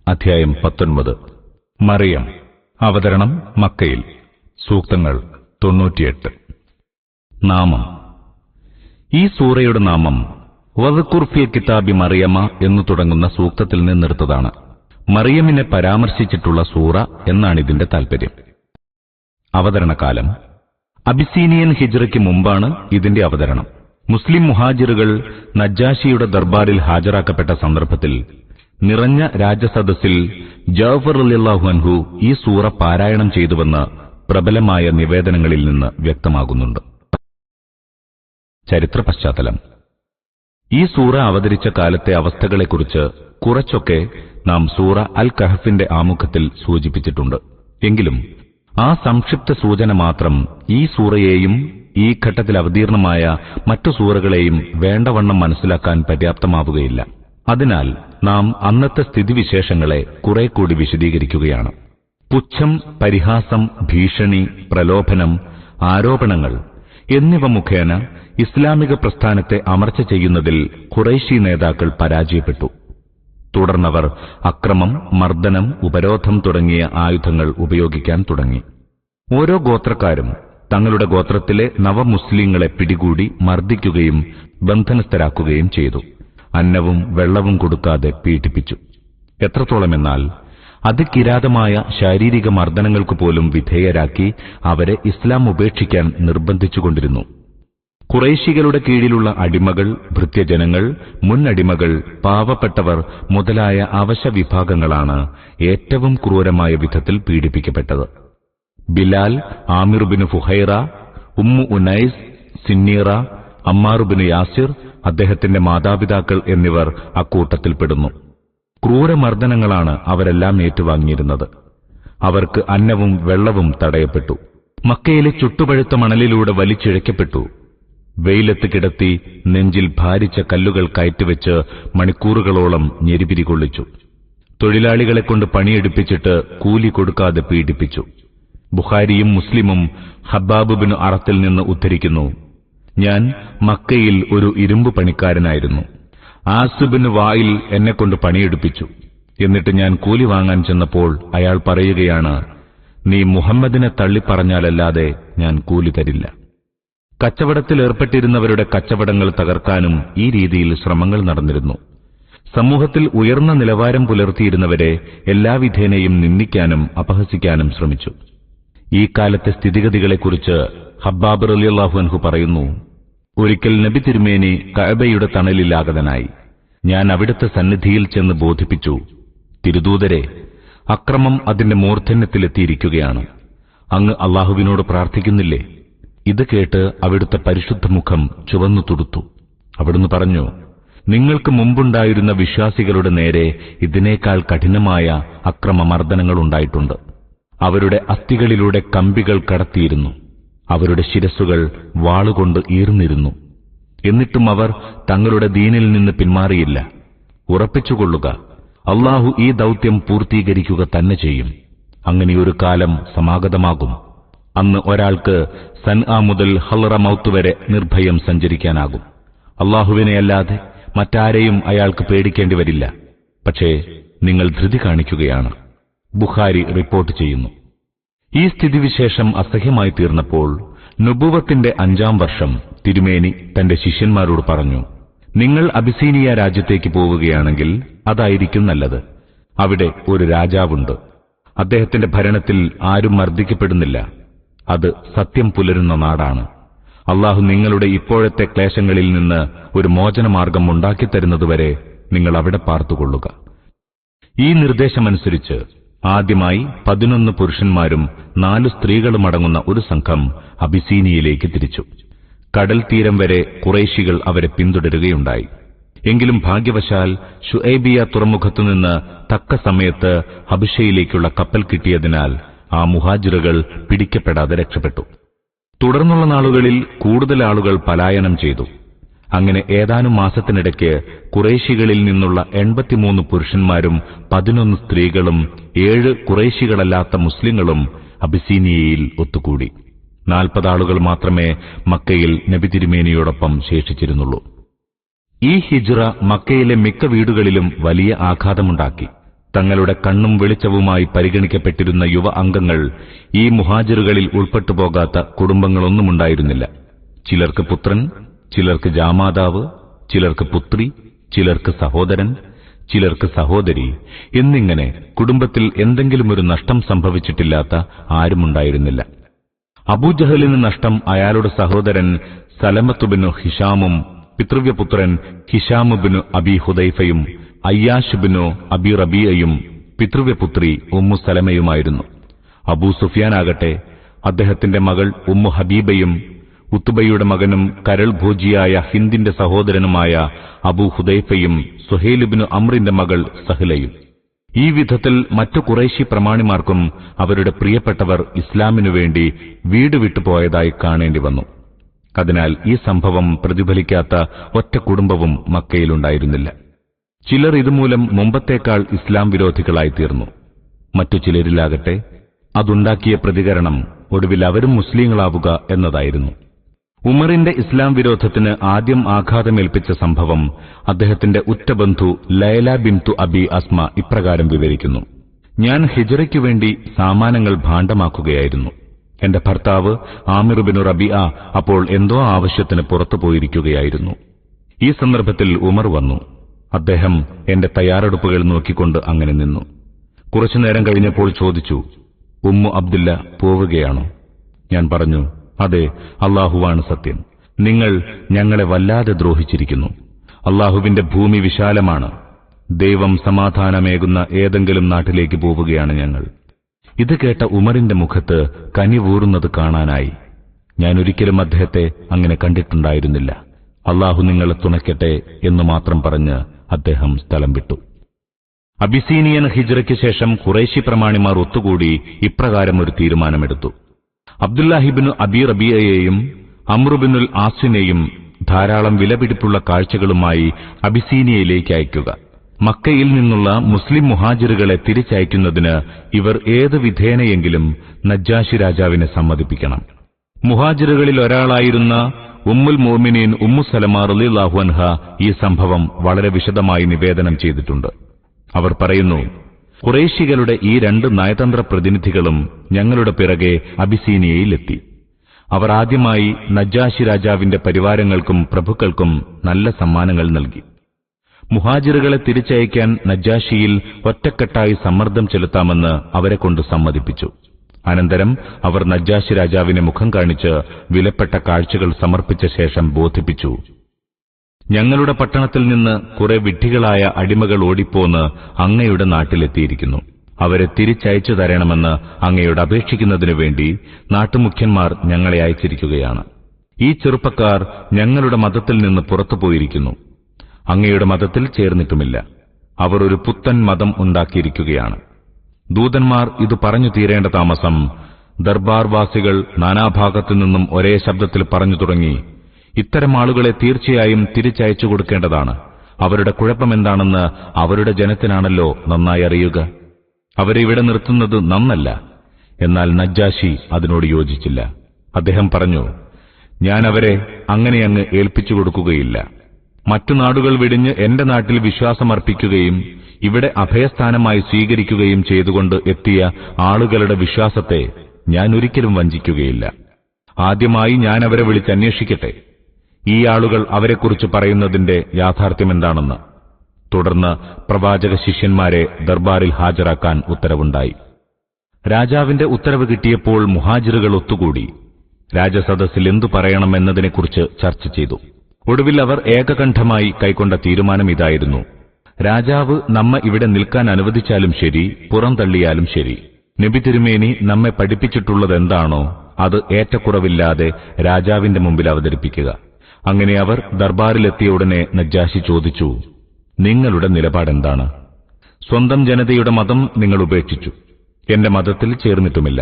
അധ്യായം 19. മറിയം. അവതരണം മക്കയിൽ. സൂക്തങ്ങൾ 98. നാമം. ഈ സൂറയുടെ നാമം വദ്കുർ ഫിൽ കിതാബി മറിയമ എന്നു തുടങ്ങുന്ന സൂക്തത്തിൽ നിന്നെടുത്തതാണ്. മറിയമിനെ പരാമർശിച്ചിട്ടുള്ള സൂറ എന്നാണിതിന്റെ താൽപര്യം. അവതരണകാലം അബിസീനിയൻ ഹിജ്റയ്ക്ക് മുമ്പാണ് ഇതിന്റെ അവതരണം. മുസ്ലിം മുഹാജിറുകൾ നജ്ജാശിയുടെ ദർബാറിൽ ഹാജരാക്കപ്പെട്ട സന്ദർഭത്തിൽ നിറഞ്ഞ രാജസദസ്സിൽ ജഅഫർ റളിയല്ലാഹു അൻഹു ഈ സൂറ പാരായണം ചെയ്തുവെന്ന് പ്രബലമായ നിവേദനങ്ങളിൽ നിന്ന് വ്യക്തമാകുന്നുണ്ട്. ചരിത്ര പശ്ചാത്തലം. ഈ സൂറ അവതരിച്ച കാലത്തെ അവസ്ഥകളെക്കുറിച്ച് കുറച്ചൊക്കെ നാം സൂറ അൽ കഹഫിന്റെ ആമുഖത്തിൽ സൂചിപ്പിച്ചിട്ടുണ്ട്. എങ്കിലും ആ സംക്ഷിപ്ത സൂചന മാത്രം ഈ സൂറയെയും ഈ ഘട്ടത്തിൽ അവതീർണമായ മറ്റു സൂറകളെയും വേണ്ടവണ്ണം മനസ്സിലാക്കാൻ പര്യാപ്തമാവുകയില്ല. അതിനാൽ നാം അന്നത്തെ സ്ഥിതിവിശേഷങ്ങളെ കുറെ കൂടി വിശദീകരിക്കുകയാണ്. പുച്ഛം, പരിഹാസം, ഭീഷണി, പ്രലോഭനം, ആരോപണങ്ങൾ എന്നിവ മുഖേന ഇസ്ലാമിക പ്രസ്ഥാനത്തെ അമർച്ച ചെയ്യുന്നതിൽ ഖുറൈശി നേതാക്കൾ പരാജയപ്പെട്ടു. തുടർന്നവർ അക്രമം, മർദ്ദനം, ഉപരോധം തുടങ്ങിയ ആയുധങ്ങൾ ഉപയോഗിക്കാൻ തുടങ്ങി. ഓരോ ഗോത്രക്കാരും തങ്ങളുടെ ഗോത്രത്തിലെ നവമുസ്ലിങ്ങളെ പിടികൂടി മർദ്ദിക്കുകയും ബന്ധനസ്ഥരാക്കുകയും ചെയ്തു. അന്നവും വെള്ളവും കൊടുക്കാതെ പീഡിപ്പിച്ചു. എത്രത്തോളമെന്നാൽ അതികിരാതമായ ശാരീരിക മർദ്ദനങ്ങൾക്ക് പോലും വിധേയരാക്കി അവരെ ഇസ്ലാം ഉപേക്ഷിക്കാൻ നിർബന്ധിച്ചുകൊണ്ടിരുന്നു. ഖുറൈശികളുടെ കീഴിലുള്ള അടിമകൾ, ഭൃത്യജനങ്ങൾ, മുൻ അടിമകൾ, പാവപ്പെട്ടവർ മുതലായ അവശവിഭാഗങ്ങളാണ് ഏറ്റവും ക്രൂരമായ വിധത്തിൽ പീഡിപ്പിക്കപ്പെട്ടത്. ബിലാൽ, ആമിറുബിന് ഫുഹൈറ, ഉമ്മു ഉനൈസ്, സിന്നീറ, അമ്മാറുബിന് യാസിർ, അദ്ദേഹത്തിന്റെ മാതാപിതാക്കൾ എന്നിവർ അക്കൂട്ടത്തിൽപ്പെടുന്നു. ക്രൂരമർദ്ദനങ്ങളാണ് അവരെല്ലാം ഏറ്റുവാങ്ങിയിരുന്നത്. അവർക്ക് അന്നവും വെള്ളവും തടയപ്പെട്ടു. മക്കയിലെ ചുട്ടുപഴുത്ത മണലിലൂടെ വലിച്ചിഴക്കപ്പെട്ടു. വെയിലത്ത് കിടത്തി നെഞ്ചിൽ ഭാരിച്ച കല്ലുകൾ കയറ്റിവെച്ച് മണിക്കൂറുകളോളം ഞെരിപിരി കൊള്ളിച്ചു. തൊഴിലാളികളെക്കൊണ്ട് പണിയെടുപ്പിച്ചിട്ട് കൂലി കൊടുക്കാതെ പീഡിപ്പിച്ചു. ബുഖാരിയും മുസ്ലിമും ഹബ്ബാബ് ബിൻ അറത്തിൽ നിന്ന് ഉദ്ധരിക്കുന്നു: ഞാൻ മക്കയിൽ ഒരു ഇരുമ്പ് പണിക്കാരനായിരുന്നു. ആസിബിന് വായിൽ എന്നെക്കൊണ്ട് പണിയെടുപ്പിച്ചു. എന്നിട്ട് ഞാൻ കൂലി വാങ്ങാൻ ചെന്നപ്പോൾ അയാൾ പറയുകയാണ്, നീ മുഹമ്മദിനെ തള്ളിപ്പറഞ്ഞാലല്ലാതെ ഞാൻ കൂലി തരില്ല. കച്ചവടത്തിൽ ഏർപ്പെട്ടിരുന്നവരുടെ കച്ചവടങ്ങൾ തകർക്കാനും ഈ രീതിയിൽ ശ്രമങ്ങൾ നടന്നിരുന്നു. സമൂഹത്തിൽ ഉയർന്ന നിലവാരം പുലർത്തിയിരുന്നവരെ എല്ലാവിധേനയും നിന്ദിക്കാനും അപഹസിക്കാനും ശ്രമിച്ചു. ഈ കാലത്തെ സ്ഥിതിഗതികളെക്കുറിച്ച് ഹബ്ബാബ് റളിയല്ലാഹു അൻഹു പറയുന്നു: ഒരിക്കൽ നബി തിരുമേനി കഅബയുടെ തണലിൽ ആഗതനായി. ഞാൻ അവിടുത്തെ സന്നിധിയിൽ ചെന്ന് ബോധിപ്പിച്ചു: തിരുദൂതരെ, അക്രമം അതിന്റെ മൂർധന്യത്തിലെത്തിയിരിക്കുകയാണ്. അങ്ങ് അള്ളാഹുവിനോട് പ്രാർത്ഥിക്കുന്നില്ലേ? ഇത് കേട്ട് അവിടുത്തെ പരിശുദ്ധ മുഖം ചുവന്നു തുടുത്തു. അവിടുന്ന് പറഞ്ഞു: നിങ്ങൾക്ക് മുമ്പുണ്ടായിരുന്ന വിശ്വാസികളുടെ നേരെ ഇതിനേക്കാൾ കഠിനമായ അക്രമമർദ്ദനങ്ങളുണ്ടായിട്ടുണ്ട്. അവരുടെ അസ്ഥികളിലൂടെ കമ്പികൾ കടത്തിയിരുന്നു. അവരുടെ ശിരസ്സുകൾ വാളുകൊണ്ട് ഈർന്നിരുന്നു. എന്നിട്ടും അവർ തങ്ങളുടെ ദീനിൽ നിന്ന് പിന്മാറിയില്ല. ഉറപ്പിച്ചുകൊള്ളുക, അള്ളാഹു ഈ ദൗത്യം പൂർത്തീകരിക്കുക തന്നെ ചെയ്യും. അങ്ങനെയൊരു കാലം സമാഗതമാകും. അന്ന് ഒരാൾക്ക് സൻആ മുതൽ ഹളറമൗത്ത് വരെ നിർഭയം സഞ്ചരിക്കാനാകും. അള്ളാഹുവിനെയല്ലാതെ മറ്റാരെയും അയാൾക്ക് പേടിക്കേണ്ടി വരില്ല. പക്ഷേ നിങ്ങൾ ധൃതി കാണിക്കുകയാണ്. ബുഖാരി റിപ്പോർട്ട് ചെയ്യുന്നു. ഈ സ്ഥിതിവിശേഷം അസഹ്യമായി തീർന്നപ്പോൾ നുബുവത്തിന്റെ 5-ാം വർഷം തിരുമേനി തന്റെ ശിഷ്യന്മാരോട് പറഞ്ഞു: നിങ്ങൾ അബിസീനിയ രാജ്യത്തേക്ക് പോവുകയാണെങ്കിൽ അതായിരിക്കും നല്ലത്. അവിടെ ഒരു രാജാവുണ്ട്. അദ്ദേഹത്തിന്റെ ഭരണത്തിൽ ആരും മർദ്ദിക്കപ്പെടുന്നില്ല. അത് സത്യം പുലരുന്ന നാടാണ്. അള്ളാഹു നിങ്ങളുടെ ഇപ്പോഴത്തെ ക്ലേശങ്ങളിൽ നിന്ന് ഒരു മോചനമാർഗം ഉണ്ടാക്കിത്തരുന്നതുവരെ നിങ്ങൾ അവിടെ പാർത്തുകൊള്ളുക. ഈ നിർദ്ദേശമനുസരിച്ച് ആദ്യമായി 11 പുരുഷന്മാരും 4 സ്ത്രീകളുമടങ്ങുന്ന ഒരു സംഘം അബിസീനിയയിലേക്ക് തിരിച്ചു. കടൽ തീരം വരെ ഖുറൈശികൾ അവരെ പിന്തുടരുകയുണ്ടായി. എങ്കിലും ഭാഗ്യവശാൽ ശുഐബിയ തുറമുഖത്തുനിന്ന് തക്ക സമയത്ത് ഹബിഷയിലേക്കുള്ള കപ്പൽ കിട്ടിയതിനാൽ ആ മുഹാജിറുകൾ പിടിക്കപ്പെടാതെ രക്ഷപ്പെട്ടു. തുടർന്നുള്ള നാളുകളിൽ കൂടുതൽ ആളുകൾ പലായനം ചെയ്തു. അങ്ങനെ ഏതാനും മാസത്തിനിടയ്ക്ക് ഖുറൈശികളിൽ നിന്നുള്ള 83 പുരുഷന്മാരും 11 സ്ത്രീകളും 7 ഖുറൈശികളല്ലാത്ത മുസ്ലിങ്ങളും അബിസീനിയയിൽ ഒത്തുകൂടി. 40 ആളുകൾ മാത്രമേ മക്കയിൽ നബി തിരുമേനിയോടൊപ്പം ശേഷിച്ചിരുന്നുള്ളൂ. ഈ ഹിജ്റ മക്കയിലെ മിക്ക വീടുകളിലും വലിയ ആഘാതമുണ്ടാക്കി. തങ്ങളുടെ കണ്ണും വെളിച്ചവുമായി പരിഗണിക്കപ്പെട്ടിരുന്ന യുവ അംഗങ്ങൾ ഈ മുഹാജിറുകളിൽ ഉൾപ്പെട്ടുപോകാത്ത കുടുംബങ്ങളൊന്നുമുണ്ടായിരുന്നില്ല. ചിലർക്ക് പുത്രൻ, ചിലർക്ക് ജാമാതാവ്, ചിലർക്ക് പുത്രി, ചിലർക്ക് സഹോദരൻ, ചിലർക്ക് സഹോദരി എന്നിങ്ങനെ കുടുംബത്തിൽ എന്തെങ്കിലുമൊരു നഷ്ടം സംഭവിച്ചിട്ടില്ലാത്ത ആരുമുണ്ടായിരുന്നില്ല. അബൂജഹലിന് നഷ്ടം അയാളുടെ സഹോദരൻ സലമത്തുബിനു ഹിഷാമും പിതൃവ്യപുത്രൻ ഹിഷാമുബിനു അബി ഹുദൈഫയും അയ്യാഷുബിനു അബി റബീയയും പിതൃവ്യപുത്രി ഉമ്മു സലമയുമായിരുന്നു. അബൂ സുഫിയാനാകട്ടെ അദ്ദേഹത്തിന്റെ മകൾ ഉമ്മു ഹബീബയും ഉത്തുബയുടെ മകനും കരൾ ഭോജിയായ ഹിന്ദിന്റെ സഹോദരനുമായ അബൂ ഹുദൈഫയും സുഹൈലുബിനു അമ്രിന്റെ മകൾ സഹ്ലയും. ഈ വിധത്തിൽ മറ്റു ഖുറൈശി പ്രമാണിമാർക്കും അവരുടെ പ്രിയപ്പെട്ടവർ ഇസ്ലാമിനുവേണ്ടി വീട് വിട്ടുപോയതായി കാണേണ്ടി വന്നു. അതിനാൽ ഈ സംഭവം പ്രതിഫലിക്കാത്ത ഒറ്റ കുടുംബവും മക്കയിലുണ്ടായിരുന്നില്ല. ചിലർ ഇതുമൂലം മുമ്പത്തേക്കാൾ ഇസ്ലാം വിരോധികളായിത്തീർന്നു. മറ്റു ചിലരിലാകട്ടെ അതുണ്ടാക്കിയ പ്രതികരണം ഒടുവിൽ അവരും മുസ്ലിങ്ങളാവുക എന്നതായിരുന്നു. ഉമറിന്റെ ഇസ്ലാം വിരോധത്തിന് ആദ്യം ആഘാതമേൽപ്പിച്ച സംഭവം അദ്ദേഹത്തിന്റെ ഉറ്റബന്ധു ലൈല ബിൻതു അബി അസ്മ ഇപ്രകാരം വിവരിക്കുന്നു. ഞാൻ ഹിജ്റയ്ക്കു വേണ്ടി സാമാനങ്ങൾ ഭാണ്ഡമാക്കുകയായിരുന്നു. എന്റെ ഭർത്താവ് ആമിർ ബിനു റബിഅ അപ്പോൾ എന്തോ ആവശ്യത്തിന് പുറത്തുപോയിരിക്കുകയായിരുന്നു. ഈ സന്ദർഭത്തിൽ ഉമർ വന്നു. അദ്ദേഹം എന്റെ തയ്യാറെടുപ്പുകൾ നോക്കിക്കൊണ്ട് അങ്ങനെ നിന്നു. കുറച്ചുനേരം കഴിഞ്ഞപ്പോൾ ചോദിച്ചു, ഉമ്മു അബ്ദുല്ല പോവുകയാണോ? ഞാൻ പറഞ്ഞു, അതെ, അല്ലാഹുവാണ് സത്യം. നിങ്ങൾ ഞങ്ങളെ വല്ലാതെ ദ്രോഹിച്ചിരിക്കുന്നു. അല്ലാഹുവിന്റെ ഭൂമി വിശാലമാണ്. ദൈവം സമാധാനമേകുന്ന ഏതെങ്കിലും നാട്ടിലേക്ക് പോവുകയാണ് ഞങ്ങൾ. ഇത് കേട്ട ഉമറിന്റെ മുഖത്ത് കനിവൂറുന്നത് കാണാനായി. ഞാൻ ഒരിക്കലും അദ്ദേഹത്തെ അങ്ങനെ കണ്ടിട്ടുണ്ടായിരുന്നില്ല. അല്ലാഹു നിങ്ങളെ തുണയ്ക്കട്ടെ എന്ന് മാത്രം പറഞ്ഞ് അദ്ദേഹം സ്ഥലം വിട്ടു. അബിസീനിയൻ ഹിജ്റയ്ക്ക് ശേഷം ഖുറൈശി പ്രമാണിമാർ ഒത്തുകൂടി ഇപ്രകാരം ഒരു തീരുമാനമെടുത്തു. അബ്ദുല്ലാഹിബിനു അബി റബിയയെയും അമ്രുബിനുൽ ആസിനെയും ധാരാളം വിലപിടിപ്പുള്ള കാഴ്ചകളുമായി അബിസീനിയയിലേക്ക് അയക്കുക. മക്കയിൽ നിന്നുള്ള മുസ്ലിം മുഹാജിറുകളെ തിരിച്ചയക്കുന്നതിന് ഇവർ ഏത് വിധേനയെങ്കിലും നജ്ജാശി രാജാവിനെ സമ്മതിപ്പിക്കണം. മുഹാജിറുകളിൽ ഒരാളായിരുന്ന ഉമ്മുൽ മുഅ്മിനീൻ ഉമ്മു സലമ റളിയല്ലാഹു അൻഹ ഈ സംഭവം വളരെ വിശദമായി നിവേദനം ചെയ്തിട്ടുണ്ട്. അവർ പറയുന്നു, ഖുറൈശികളുടെ ഈ രണ്ട് നയതന്ത്ര പ്രതിനിധികളും ഞങ്ങളുടെ പിറകെ അബിസീനിയയിലെത്തി. അവർ ആദ്യമായി നജ്ജാശി രാജാവിന്റെ പരിവാരങ്ങൾക്കും പ്രഭുക്കൾക്കും നല്ല സമ്മാനങ്ങൾ നൽകി. മുഹാജിറുകളെ തിരിച്ചയക്കാൻ നജ്ജാശിയിൽ ഒറ്റക്കെട്ടായി സമ്മർദ്ദം ചെലുത്താമെന്ന് അവരെക്കൊണ്ട് സമ്മതിപ്പിച്ചു. അനന്തരം അവർ നജ്ജാശി രാജാവിനെ മുഖം കാണിച്ച് വിലപ്പെട്ട കാഴ്ചകൾ സമർപ്പിച്ച ശേഷം ബോധിപ്പിച്ചു, ഞങ്ങളുടെ പട്ടണത്തിൽ നിന്ന് കുറെ വിഡ്ഢികളായ അടിമകൾ ഓടിപ്പോന്ന് അങ്ങയുടെ നാട്ടിലെത്തിയിരിക്കുന്നു. അവരെ തിരിച്ചയച്ചു തരണമെന്ന് അങ്ങയോട് അപേക്ഷിക്കുന്നതിനു വേണ്ടി നാട്ടുമുഖ്യന്മാർ ഞങ്ങളെ അയച്ചിരിക്കുകയാണ്. ഈ ചെറുപ്പക്കാർ ഞങ്ങളുടെ മതത്തിൽ നിന്ന് പുറത്തുപോയിരിക്കുന്നു. അങ്ങയുടെ മതത്തിൽ ചേർന്നിട്ടുമില്ല. അവർ ഒരു പുത്തൻ മതം ഉണ്ടാക്കിയിരിക്കുകയാണ്. ദൂതന്മാർ ഇത് പറഞ്ഞു തീരേണ്ട താമസം ദർബാർവാസികൾ നാനാഭാഗത്തു നിന്നും ഒരേ ശബ്ദത്തിൽ പറഞ്ഞു തുടങ്ങി, ഇത്തരം ആളുകളെ തീർച്ചയായും തിരിച്ചയച്ചു കൊടുക്കേണ്ടതാണ്. അവരുടെ കുഴപ്പമെന്താണെന്ന് അവരുടെ ജനത്തിനാണല്ലോ നന്നായി അറിയുക. അവരെ ഇവിടെ നിർത്തുന്നത് നന്നല്ല. എന്നാൽ നജ്ജാശി അതിനോട് യോജിച്ചില്ല. അദ്ദേഹം പറഞ്ഞു, ഞാൻ അവരെ അങ്ങനെയങ്ങ് ഏൽപ്പിച്ചു കൊടുക്കുകയില്ല. മറ്റു നാടുകൾ വെടിഞ്ഞ് എന്റെ നാട്ടിൽ വിശ്വാസമർപ്പിക്കുകയും ഇവിടെ അഭയസ്ഥാനമായി സ്വീകരിക്കുകയും ചെയ്തുകൊണ്ട് എത്തിയ ആളുകളുടെ വിശ്വാസത്തെ ഞാൻ ഒരിക്കലും വഞ്ചിക്കുകയില്ല. ആദ്യമായി ഞാൻ അവരെ വിളിച്ചന്വേഷിക്കട്ടെ, ഈ ആളുകൾ അവരെക്കുറിച്ച് പറയുന്നതിന്റെ യാഥാർത്ഥ്യമെന്താണെന്ന്. തുടർന്ന് പ്രവാചക ശിഷ്യന്മാരെ ദർബാറിൽ ഹാജരാക്കാൻ ഉത്തരവുണ്ടായി. രാജാവിന്റെ ഉത്തരവ് കിട്ടിയപ്പോൾ മുഹാജിറുകൾ ഒത്തുകൂടി രാജസദസ്സിൽ എന്തു പറയണമെന്നതിനെക്കുറിച്ച് ചർച്ച ചെയ്തു. ഒടുവിൽ അവർ ഏകകണ്ഠമായി കൈക്കൊണ്ട തീരുമാനം ഇതായിരുന്നു: രാജാവ് നമ്മെ ഇവിടെ നിൽക്കാൻ അനുവദിച്ചാലും ശരി, പുറന്തള്ളിയാലും ശരി, നബി തിരുമേനി നമ്മെ പഠിപ്പിച്ചിട്ടുള്ളതെന്താണോ അത് ഏറ്റക്കുറവില്ലാതെ രാജാവിന്റെ മുമ്പിൽ അവതരിപ്പിക്കുക. അങ്ങനെ അവർ ദർബാറിലെത്തിയ ഉടനെ നജ്ജാശി ചോദിച്ചു, നിങ്ങളുടെ നിലപാടെന്താണ്? സ്വന്തം ജനതയുടെ മതം നിങ്ങൾ ഉപേക്ഷിച്ചു, എന്റെ മതത്തിൽ ചേർന്നിട്ടുമില്ല.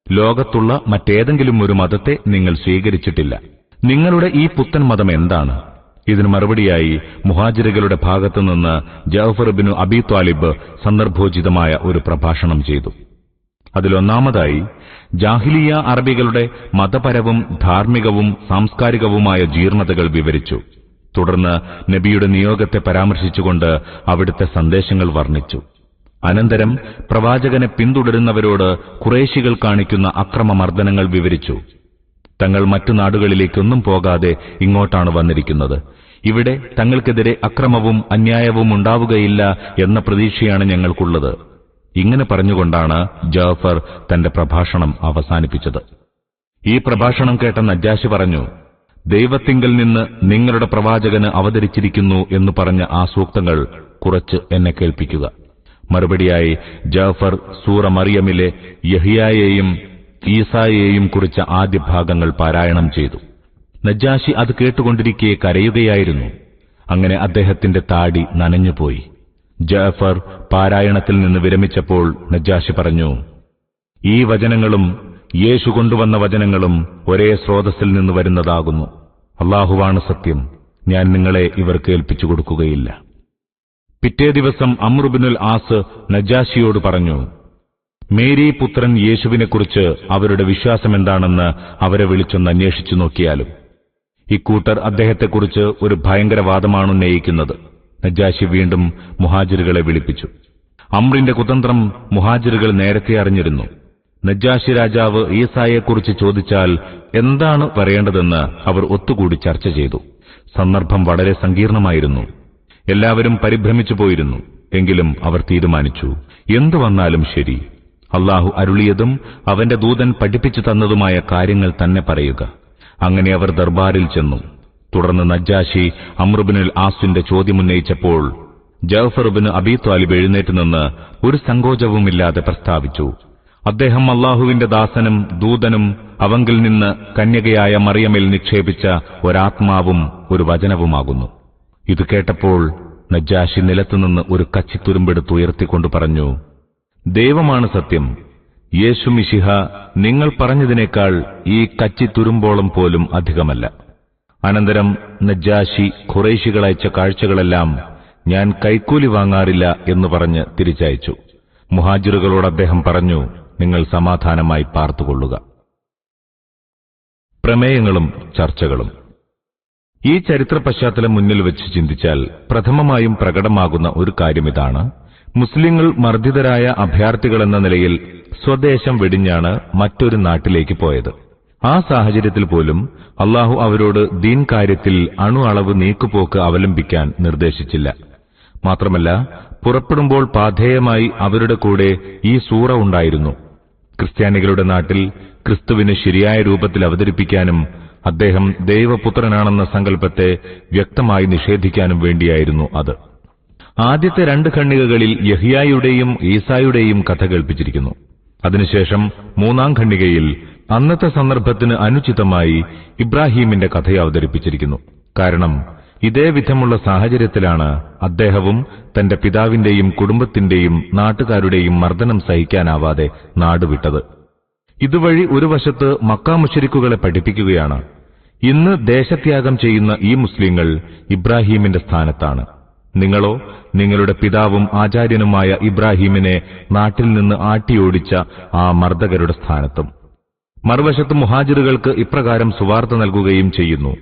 ലോകത്തുള്ള മറ്റേതെങ്കിലും ഒരു മതത്തെ നിങ്ങൾ സ്വീകരിച്ചിട്ടില്ല. നിങ്ങളുടെ ഈ പുത്തൻ മതം എന്താണ്? ഇതിനു മറുപടിയായി മുഹാജിറുകളുടെ ഭാഗത്തുനിന്ന് ജഅഫർ ബിനു അബി ത്വാലിബ് സന്ദർഭോചിതമായ ഒരു പ്രഭാഷണം ചെയ്തു. അതിലൊന്നാമതായി ജാഹിലിയ അറബികളുടെ മതപരവും ധാർമ്മികവും സാംസ്കാരികവുമായ ജീർണതകൾ വിവരിച്ചു. തുടർന്ന് നബിയുടെ നിയോഗത്തെ പരാമർശിച്ചുകൊണ്ട് അവിടുത്തെ സന്ദേശങ്ങൾ വർണ്ണിച്ചു. അനന്തരം പ്രവാചകനെ പിന്തുടരുന്നവരോട് ഖുറൈശികൾ കാണിക്കുന്ന അക്രമമർദ്ദനങ്ങൾ വിവരിച്ചു. തങ്ങൾ മറ്റു നാടുകളിലേക്കൊന്നും പോകാതെ ഇങ്ങോട്ടാണ് വന്നിരിക്കുന്നത്. ഇവിടെ തങ്ങൾക്കെതിരെ അക്രമവും അന്യായവും ഉണ്ടാവുകയില്ല എന്ന പ്രതീക്ഷയാണ് ഞങ്ങൾക്കുള്ളത്. ഇങ്ങനെ പറഞ്ഞുകൊണ്ടാണ് ജാഫർ തന്റെ പ്രഭാഷണം അവസാനിപ്പിച്ചത്. ഈ പ്രഭാഷണം കേട്ട നജ്ജാശി പറഞ്ഞു, ദൈവത്തിങ്കൽ നിന്ന് നിങ്ങളുടെ പ്രവാചകന് അവതരിച്ചിരിക്കുന്നു എന്ന് പറഞ്ഞ ആ സൂക്തങ്ങൾ കുറച്ച് എന്നെ കേൾപ്പിക്കുക. മറുപടിയായി ജാഫർ സൂറ മറിയമിലെ യഹ്യായെയും ഈസായെയും കുറിച്ച ആദ്യ ഭാഗങ്ങൾ പാരായണം ചെയ്തു. നജ്ജാശി അത് കേട്ടുകൊണ്ടിരിക്കെ കരയുകയായിരുന്നു. അങ്ങനെ അദ്ദേഹത്തിന്റെ താടി നനഞ്ഞുപോയി. ജാഫർ പാരായണത്തിൽ നിന്ന് വിരമിച്ചപ്പോൾ നജ്ജാശി പറഞ്ഞു, ഈ വചനങ്ങളും യേശു കൊണ്ടുവന്ന വചനങ്ങളും ഒരേ സ്രോതസ്സിൽ നിന്ന് വരുന്നതാകുന്നു. അല്ലാഹുവാണ് സത്യം, ഞാൻ നിങ്ങളെ ഇവർ കേൾപ്പിച്ചു കൊടുക്കുകയില്ല. പിറ്റേ ദിവസം അംർ ഇബ്നുൽ ആസ് നജ്ജാശിയോട് പറഞ്ഞു, മേരി പുത്രൻ യേശുവിനെക്കുറിച്ച് അവരുടെ വിശ്വാസമെന്താണെന്ന് അവരെ വിളിച്ചൊന്ന് അന്വേഷിച്ചു നോക്കിയാലും. ഇക്കൂട്ടർ അദ്ദേഹത്തെക്കുറിച്ച് ഒരു ഭയങ്കരവാദമാണ് ഉന്നയിക്കുന്നത്. നജ്ജാശി വീണ്ടും മുഹാജിറുകളെ വിളിപ്പിച്ചു. അംറിന്റെ കുതന്ത്രം മുഹാജിറുകൾ നേരത്തെ അറിഞ്ഞിരുന്നു. നജ്ജാശി രാജാവ് ഈസായെക്കുറിച്ച് ചോദിച്ചാൽ എന്താണ് പറയേണ്ടതെന്ന് അവർ ഒത്തുകൂടി ചർച്ച ചെയ്തു. സന്ദർഭം വളരെ സങ്കീർണമായിരുന്നു. എല്ലാവരും പരിഭ്രമിച്ചു പോയിരുന്നു. എങ്കിലും അവർ തീരുമാനിച്ചു, എന്തു വന്നാലും ശരി, അല്ലാഹു അരുളിയതും അവന്റെ ദൂതൻ പഠിപ്പിച്ചു തന്നതുമായ കാര്യങ്ങൾ തന്നെ പറയുക. അങ്ങനെ അവർ ദർബാറിൽ ചെന്നു. തുടർന്ന് നജ്ജാശി അംർ ഇബ്നുൽ ആസിന്റെ ചോദ്യമുന്നയിച്ചപ്പോൾ ജഅഫർ ഇബ്നു അബീ ത്വാലിബ് എഴുന്നേറ്റ് നിന്ന് ഒരു സങ്കോചവുമില്ലാതെ പ്രസ്താവിച്ചു, അദ്ദേഹം അല്ലാഹുവിന്റെ ദാസനും ദൂതനും അവങ്കിൽ നിന്ന് കന്യകയായ മറിയമിൽ നിക്ഷേപിച്ച ഒരാത്മാവും ഒരു വചനവുമാകുന്നു. ഇത് കേട്ടപ്പോൾ നജ്ജാശി നിലത്തുനിന്ന് ഒരു കച്ചിത്തുരുമ്പെടുത്ത് ഉയർത്തിക്കൊണ്ടു പറഞ്ഞു, ദൈവമാണ് സത്യം, യേശു മിശിഹ നിങ്ങൾ പറഞ്ഞതിനേക്കാൾ ഈ കച്ചിത്തുരുമ്പോളം പോലും അധികമല്ല. അനന്തരം നജ്ജാശി ഖുറൈശികളയച്ച കാഴ്ചകളെല്ലാം ഞാൻ കൈക്കൂലി വാങ്ങാറില്ല എന്ന് പറഞ്ഞ് തിരിച്ചയച്ചു. മുഹാജിറുകളോട് അദ്ദേഹം പറഞ്ഞു, നിങ്ങൾ സമാധാനമായി പാർത്തുകൊള്ളുക. പ്രമേയങ്ങളും ചർച്ചകളും. ഈ ചരിത്ര പശ്ചാത്തലം മുന്നിൽ വെച്ച് ചിന്തിച്ചാൽ പ്രഥമമായും പ്രകടമാകുന്ന ഒരു കാര്യമിതാണ്, മുസ്ലിങ്ങൾ മർദ്ദിതരായ അഭയാർത്ഥികളെന്ന നിലയിൽ സ്വദേശം വെടിഞ്ഞാണ് മറ്റൊരു നാട്ടിലേക്ക് പോയത്. ആ സാഹചര്യത്തിൽ പോലും അല്ലാഹു അവരോട് ദീൻ കാര്യത്തിൽ അണു അളവ് നീക്കുപോക്ക് അവലംബിക്കാൻ നിർദ്ദേശിച്ചില്ല. മാത്രമല്ല, പുറപ്പെടുമ്പോൾ പാഥേയമായി അവരുടെ കൂടെ ഈ സൂറ ഉണ്ടായിരുന്നു. ക്രിസ്ത്യാനികളുടെ നാട്ടിൽ ക്രിസ്തുവിന് ശരിയായ രൂപത്തിൽ അവതരിപ്പിക്കാനും അദ്ദേഹം ദൈവപുത്രനാണെന്ന സങ്കല്പത്തെ വ്യക്തമായി നിഷേധിക്കാനും വേണ്ടിയായിരുന്നു അത്. ആദ്യത്തെ 2 ഖണ്ഡികകളിൽ യഹ്യായുടെയും ഈസായുടെയും കഥ കേൾപ്പിച്ചിരിക്കുന്നു. അതിനുശേഷം 3-ാം ഖണ്ഡികയിൽ അന്നത്തെ സന്ദർഭത്തിന് അനുചിതമായി ഇബ്രാഹീമിന്റെ കഥ അവതരിപ്പിച്ചിരിക്കുന്നു. കാരണം ഇതേ വിധമുള്ള സാഹചര്യത്തിലാണ് അദ്ദേഹവും തന്റെ പിതാവിന്റെയും കുടുംബത്തിന്റെയും നാട്ടുകാരുടെയും മർദ്ദനം സഹിക്കാനാവാതെ നാടുവിട്ടത്. ഇതുവഴി ഒരു വശത്ത് മക്കാ മുശ്രിക്കുകളെ പഠിപ്പിക്കുകയാണ്, ഇന്ന് ദേശത്യാഗം ചെയ്യുന്ന ഈ മുസ്ലിങ്ങൾ ഇബ്രാഹീമിന്റെ സ്ഥാനത്താണ്. നിങ്ങളോ നിങ്ങളുടെ പിതാവും ആചാര്യനുമായ ഇബ്രാഹീമിനെ നാട്ടിൽ നിന്ന് ആട്ടിയോടിച്ച ആ മർദ്ദകരുടെ സ്ഥാനത്തും. മറുവശത്ത് മുഹാജിറുകൾക്ക് ഇപ്രകാരം സുവാർത്ത നൽകുകയും ചെയ്യുന്നു,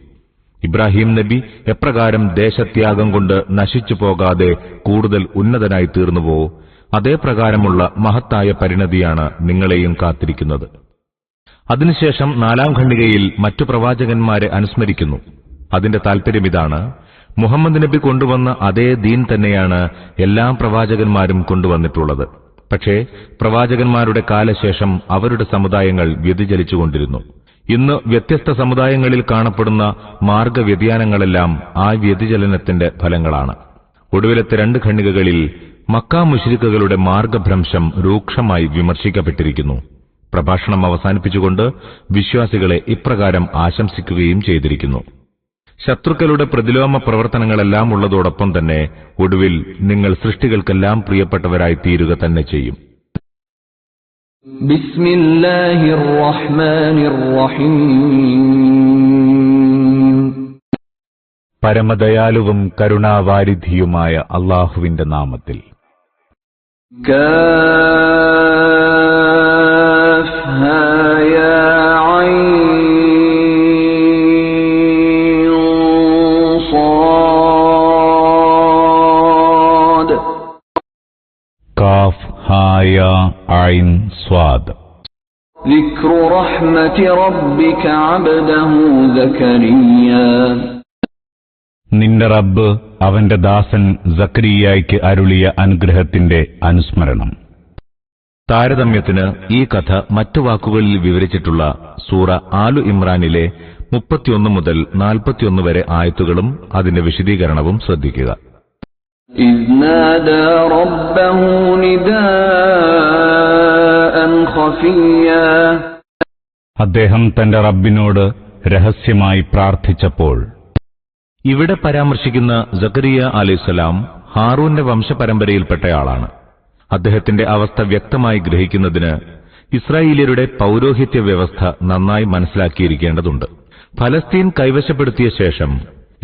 ഇബ്രാഹിം നബി എപ്രകാരം ദേശത്യാഗം കൊണ്ട് നശിച്ചു പോകാതെ കൂടുതൽ ഉന്നതനായി തീർന്നുവോ അതേ പ്രകാരമുള്ള മഹത്തായ പരിണതിയാണ് നിങ്ങളെയും കാത്തിരിക്കുന്നത്. അതിനുശേഷം 4-ാം ഖണ്ഡികയിൽ മറ്റു പ്രവാചകന്മാരെ അനുസ്മരിക്കുന്നു. അതിന്റെ താൽപര്യമിതാണ്, മുഹമ്മദ് നബി കൊണ്ടുവന്ന അതേ ദീൻ തന്നെയാണ് എല്ലാ പ്രവാചകന്മാരും കൊണ്ടുവന്നിട്ടുള്ളത്. പക്ഷേ പ്രവാചകന്മാരുടെ കാലശേഷം അവരുടെ സമുദായങ്ങൾ വ്യതിചലിച്ചുകൊണ്ടിരുന്നു. ഇന്ന് വ്യത്യസ്ത സമുദായങ്ങളിൽ കാണപ്പെടുന്ന മാർഗവ്യതിയാനങ്ങളെല്ലാം ആ വ്യതിചലനത്തിന്റെ ഫലങ്ങളാണ്. ഒടുവിലത്തെ 2 ഖണ്ഡികകളിൽ മക്കാ മുശ്രിക്കുകളുടെ മാർഗഭ്രംശം രൂക്ഷമായി വിമർശിക്കപ്പെട്ടിരിക്കുന്നു. പ്രഭാഷണം അവസാനിപ്പിച്ചുകൊണ്ട് വിശ്വാസികളെ ഇപ്രകാരം ആശംസിക്കുകയും ചെയ്തിരിക്കുന്നു, ശത്രുക്കളുടെ പ്രതിലോമ പ്രവർത്തനങ്ങളെല്ലാം ഉള്ളതോടൊപ്പം തന്നെ ഒടുവിൽ നിങ്ങൾ സൃഷ്ടികൾക്കെല്ലാം പ്രിയപ്പെട്ടവരായി തീരുക തന്നെ ചെയ്യും. ബിസ്മില്ലാഹിർ റഹ്മാനിർ റഹീം. പരമദയാലുവും കരുണാവാരിധിയുമായ അല്ലാഹുവിന്റെ നാമത്തിൽ. കാഫ് ഹാ യാ ഐൻ സാദ്. കാഫ് ഹായ ഐൻ സ്വാദ്. ذكر رحمة ربك عبده زكريا. നിന്റെ റബ്ബ് അവന്റെ ദാസൻ സക്കരിയായ്ക്ക് അരുളിയ അനുഗ്രഹത്തിന്റെ അനുസ്മരണം. താരതമ്യത്തിന് ഈ കഥ മറ്റു വാക്കുകളിൽ വിവരിച്ചിട്ടുള്ള സൂറ ആലു ഇമ്രാനിലെ 31 മുതൽ 41 വരെ ആയത്തുകളും അതിന്റെ വിശദീകരണവും ശ്രദ്ധിക്കുക. إذ نادى ربه نداء خفيا. അദ്ദേഹം തന്റെ റബ്ബിനോട് രഹസ്യമായി പ്രാർത്ഥിച്ചപ്പോൾ. ഇവിടെ പരാമർശിക്കുന്ന സക്കരിയ അലൈഹിസ്സലാം ഹാറൂന്റെ വംശപരമ്പരയിൽപ്പെട്ടയാളാണ്. അദ്ദേഹത്തിന്റെ അവസ്ഥ വ്യക്തമായി ഗ്രഹിക്കുന്നതിന് ഇസ്രായേലിയരുടെ പൗരോഹിത്യ വ്യവസ്ഥ നന്നായി മനസ്സിലാക്കിയിരിക്കേണ്ടതുണ്ട്. ഫലസ്തീൻ കൈവശപ്പെടുത്തിയ ശേഷം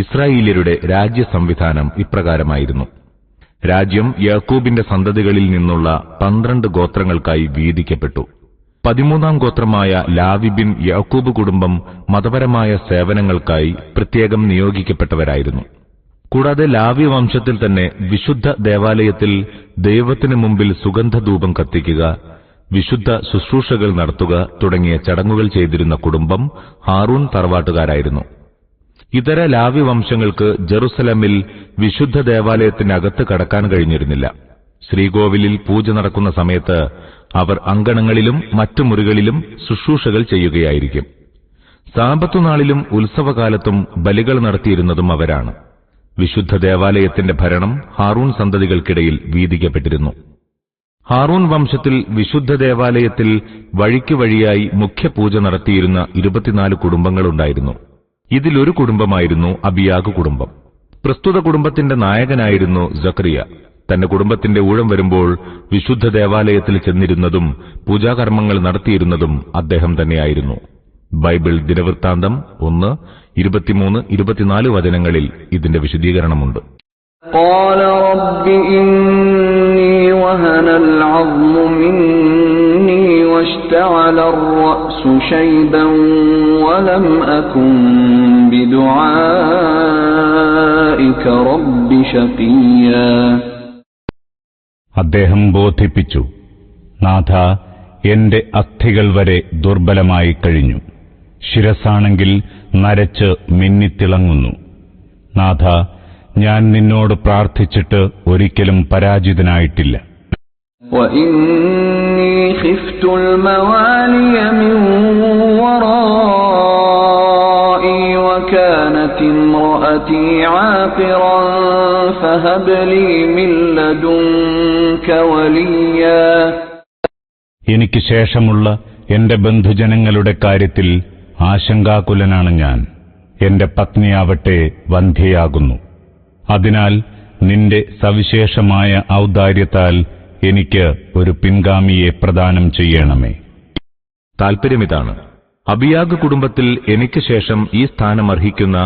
ഇസ്രായേലിയരുടെ രാജ്യ സംവിധാനം ഇപ്രകാരമായിരുന്നു. രാജ്യം യാക്കൂബിന്റെ സന്തതികളിൽ നിന്നുള്ള 12 ഗോത്രങ്ങൾക്കായി വീതിക്കപ്പെട്ടു. 13ാം ഗോത്രമായ ലാവി ബിൻ യാക്കൂബ് കുടുംബം മതപരമായ സേവനങ്ങൾക്കായി പ്രത്യേകം നിയോഗിക്കപ്പെട്ടവരായിരുന്നു. കൂടാതെ ലാവി വംശത്തിൽ തന്നെ വിശുദ്ധ ദേവാലയത്തിൽ ദൈവത്തിനു മുമ്പിൽ സുഗന്ധധൂപം കത്തിക്കുക, വിശുദ്ധ ശുശ്രൂഷകൾ നടത്തുക തുടങ്ങിയ ചടങ്ങുകൾ ചെയ്തിരുന്ന കുടുംബം ഹാറൂൻ തറവാട്ടുകാരായിരുന്നു. ഇതര ലാവി വംശങ്ങൾക്ക് ജെറുസലമിൽ വിശുദ്ധ ദേവാലയത്തിനകത്ത് കടക്കാൻ കഴിഞ്ഞിരുന്നില്ല. ശ്രീകോവിലിൽ പൂജ നടക്കുന്ന സമയത്ത് അവർ അങ്കണങ്ങളിലും മറ്റു മുറികളിലും ശുശ്രൂഷകൾ ചെയ്യുകയായിരിക്കും. സാബത്തുനാളിലും ഉത്സവകാലത്തും ബലികൾ നടത്തിയിരുന്നതും അവരാണ്. വിശുദ്ധ ദേവാലയത്തിന്റെ ഭരണം ഹാറൂൺ സന്തതികൾക്കിടയിൽ വീതിക്കപ്പെട്ടിരുന്നു. ഹാറൂൺ വംശത്തിൽ വിശുദ്ധ ദേവാലയത്തിൽ വഴിക്ക് വഴിയായി മുഖ്യപൂജ നടത്തിയിരുന്ന 24 കുടുംബങ്ങളുണ്ടായിരുന്നു. ഇതിലൊരു കുടുംബമായിരുന്നു അബിയാഗ് കുടുംബം. പ്രസ്തുത കുടുംബത്തിന്റെ നായകനായിരുന്നു സക്കരിയ. തന്റെ കുടുംബത്തിന്റെ ഊഴം വരുമ്പോൾ വിശുദ്ധ ദേവാലയത്തിൽ ചെന്നിരുന്നതും പൂജാകർമ്മങ്ങൾ നടത്തിയിരുന്നതും അദ്ദേഹം തന്നെയായിരുന്നു. ബൈബിൾ ദിനവൃത്താന്തം 1:23-24 വചനങ്ങളിൽ ഇതിന്റെ വിശദീകരണമുണ്ട്. قال رب إني وهن العظم مني واشتعل الرأس شيبا ولم أكن بدعائك رب شقيا. അദ്ദേഹം ബോധിപ്പിച്ചു, നാഥ, എന്റെ അസ്ഥികൾ വരെ ദുർബലമായി കഴിഞ്ഞു. ശിരസാണെങ്കിൽ നരച്ച് മിന്നിത്തിളങ്ങുന്നു. നാഥ, ഞാൻ നിന്നോട് പ്രാർത്ഥിച്ചിട്ട് ഒരിക്കലും പരാജിതനായിട്ടില്ല. وإني خفت الموالي من ورائي وكانت امرأتي عاقرا فهب لي من لدنك وليا. എനിക്ക് ശേഷമുള്ള എന്റെ ബന്ധുജനങ്ങളുടെ കാര്യത്തിൽ ആശങ്കാകുലനാണ് ഞാൻ. എന്റെ പത്നിയാവട്ടെ വന്ധ്യയാകുന്നു. അതിനാൽ നിന്റെ സവിശേഷമായ ഔദാര്യത്താൽ എനിക്ക് ഒരു പിൻഗാമിയെ പ്രദാനം ചെയ്യണമേ. താൽപര്യമിതാണ്, അബിയാഗ് കുടുംബത്തിൽ എനിക്ക് ശേഷം ഈ സ്ഥാനം അർഹിക്കുന്ന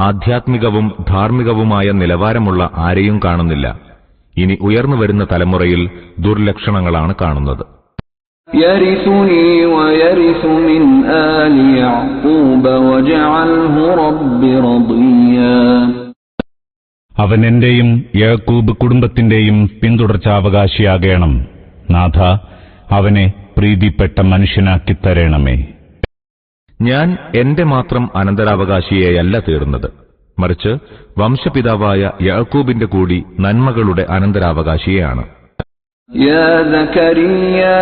ആധ്യാത്മികവും ധാർമ്മികവുമായ നിലവാരമുള്ള ആരെയും കാണുന്നില്ല. ഇനി ഉയർന്നുവരുന്ന തലമുറയിൽ ദുർലക്ഷണങ്ങളാണ് കാണുന്നത്. يرثني ويرث من آل يعقوب واجعله رب رضيا. അവൻ എന്റെയും യാക്കൂബ് കുടുംബത്തിന്റെയും പിന്തുടർച്ചാവകാശിയാകണം. നാഥ, അവനെ പ്രീതിപ്പെട്ട മനുഷ്യനാക്കിത്തരണമേ. ഞാൻ എന്റെ മാത്രം അനന്തരാവകാശിയെയല്ല തീർന്നത്, മറിച്ച് വംശപിതാവായ യാക്കൂബിന്റെ കൂടി നന്മകളുടെ അനന്തരാവകാശിയെയാണ്. يا زكريا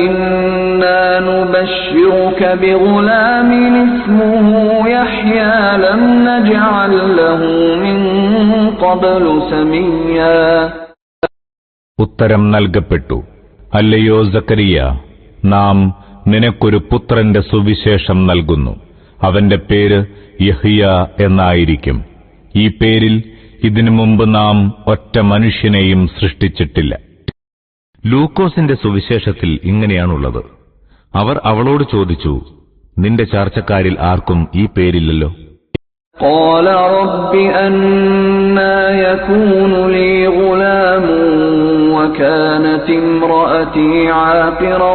إنا نبشرك بغلام اسمه يحيى لم نجعل له من قبل سميا. ഉത്തരം നൽകപ്പെട്ടു, അല്ലയോ സക്കരിയ, നാം നിനക്കൊരു പുത്രന്റെ സുവിശേഷം നൽകുന്നു. അവന്റെ പേര് യഹ്യ എന്നായിരിക്കും. ഈ പേരിൽ ഇതിനു മുമ്പ് നാം ഒറ്റ മനുഷ്യനെയും സൃഷ്ടിച്ചിട്ടില്ല. ലൂക്കോസിന്റെ സുവിശേഷത്തിൽ ഇങ്ങനെയാണുള്ളത്. അവർ അവളോട് ചോദിച്ചു, നിന്റെ ചാർച്ചക്കാരിൽ ആർക്കും ഈ പേരില്ലല്ലോ. قال رب أنى يكون لي غلام وكانت امرأتي عاقرا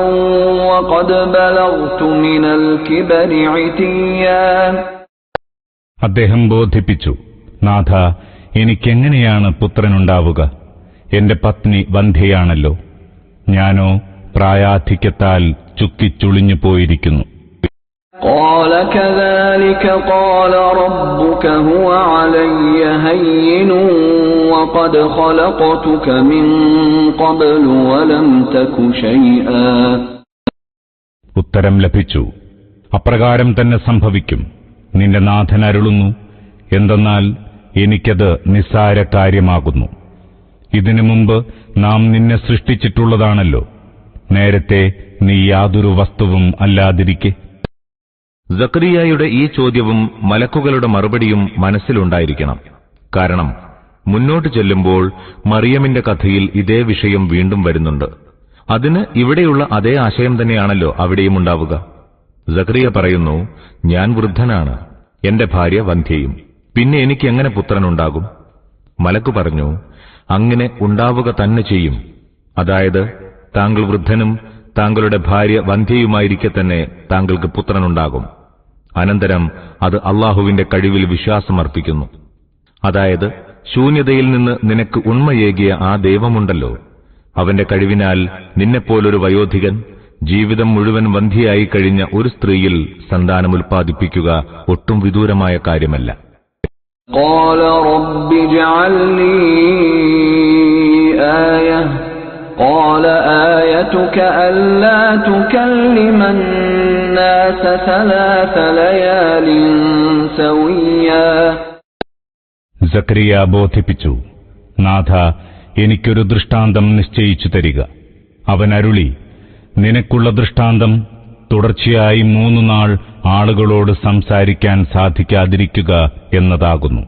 وقد بلغت من الكبر عتيا. അദ്ദേഹം ബോധിപ്പിച്ചു, നാഥ, എനിക്കെങ്ങനെയാണ് പുത്രനുണ്ടാവുക? എന്റെ പത്നി വന്ധ്യയാണല്ലോ, ഞാനോ പ്രായാധിക്യത്താൽ ചുക്കിച്ചുളിഞ്ഞു പോയിരിക്കുന്നു. قال كذلك قال ربك هو علي هين وقد خلقتك من قبل ولم تك شيئا. ഉത്തരം ലഭിച്ചു, അപ്രകാരം തന്നെ സംഭവിക്കും. നിന്റെ നാഥൻ അരുളുന്നു, എന്തെന്നാൽ എനിക്കത് നിസ്സാര കാര്യമാകുന്നു. ഇതിനു മുമ്പ് നാം നിന്നെ സൃഷ്ടിച്ചിട്ടുള്ളതാണല്ലോ, നേരത്തെ നീ യാതൊരു വസ്തുവും അല്ലാതിരിക്കെ. സക്കറിയായുടെ ഈ ചോദ്യവും മലക്കുകളുടെ മറുപടിയും മനസ്സിലുണ്ടായിരിക്കണം. കാരണം മുന്നോട്ട് ചെല്ലുമ്പോൾ മറിയമിന്റെ കഥയിൽ ഇതേ വിഷയം വീണ്ടും വരുന്നുണ്ട്. അതിന് ഇവിടെയുള്ള അതേ ആശയം തന്നെയാണല്ലോ അവിടെയും ഉണ്ടാവുക. സക്കറിയ പറയുന്നു, ഞാൻ വൃദ്ധനാണ്, എന്റെ ഭാര്യ വന്ധ്യയും, പിന്നെ എനിക്ക് എങ്ങനെ പുത്രനുണ്ടാകും? മലക്കു പറഞ്ഞു, അങ്ങനെ ഉണ്ടാവുക തന്നെ ചെയ്യും. അതായത് താങ്കൾ വൃദ്ധനും താങ്കളുടെ ഭാര്യ വന്ധ്യയുമായിരിക്കെ തന്നെ താങ്കൾക്ക് പുത്രനുണ്ടാകും. അനന്തരം അത് അള്ളാഹുവിന്റെ കഴിവിൽ വിശ്വാസമർപ്പിക്കുന്നു. അതായത് ശൂന്യതയിൽ നിന്ന് നിനക്ക് ഉണ്മയേകിയ ആ ദൈവമുണ്ടല്ലോ, അവന്റെ കഴിവിനാൽ നിന്നെപ്പോലൊരു വയോധികൻ ജീവിതം മുഴുവൻ വന്ധ്യയായി കഴിഞ്ഞ ഒരു സ്ത്രീയിൽ സന്താനം ഉൽപ്പാദിപ്പിക്കുക ഒട്ടും വിദൂരമായ കാര്യമല്ല. قال رب اجعل لي آية قال آيتك ألا تكلم الناس 3 ليال سويا. സക്കറിയ ബോധിപ്പിച്ചു, നാഥ, എനിക്കൊരു ദൃഷ്ടാന്തം നിശ്ചയിച്ചു തരിക. അവൻ അരുളി, നിനക്കുള്ള ദൃഷ്ടാന്തം തുടർച്ചയായി 3 നാൾ ആളുകളോട് സംസാരിക്കാൻ സാധിക്കാതിരിക്കുക എന്നതാകുന്നു.